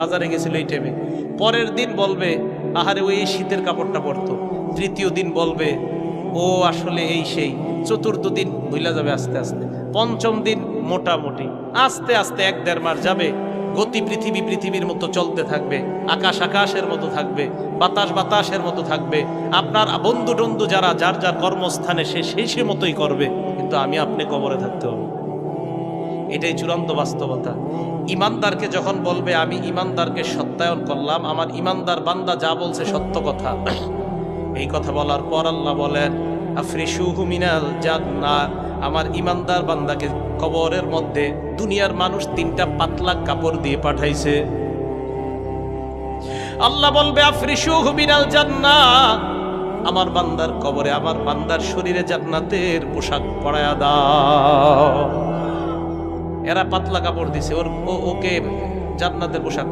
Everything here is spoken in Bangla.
বাজারে গেছিল এই টাইমে, পরের দিন বলবে আহারে ওই শীতের কাপড়টা পরতো, তৃতীয় দিন বলবে ও আসলে এই সেই, চতুর্থ দিন ভুলা যাবে আস্তে আস্তে, পঞ্চম দিন মোটামুটি, আস্তে আস্তে 1-1.5 মাস যাবে। গতি পৃথিবীর মতো চলতে থাকবে, আকাশ আকাশের মতো থাকবে, বাতাস বাতাসের মতো থাকবে। আপনার বন্ধু টন্ধু যারা যার যার কর্মস্থানে সে মতোই করবে, কিন্তু আমি আপনি কবরে থাকতে হবে। এটাই চূড়ান্ত বাস্তবতা। ইমানদারকে যখন বলবে আমি ইমানদারকে সত্যায়ন করলাম, আমার ইমানদার বান্দা যা বলছে সত্য কথা, এই কথা বলার পর আল্লাহ বলেন আফরিশুহু মিনাল জান্নাহ, আমার ইমানদার বান্দাকে কবরের মধ্যে দুনিয়ার মানুষ 3টা পাতলা কাপড় দিয়ে পাঠাইছে। আল্লাহ বলবে আফরিশুহু মিনাল জান্নাহ, আমার বান্দার কবরে আমার বান্দার শরীরে জান্নাতের পোশাক পরায়া দাও। এরা পাতলা কাপড় দিছে, ওকে জান্নাতের পোশাক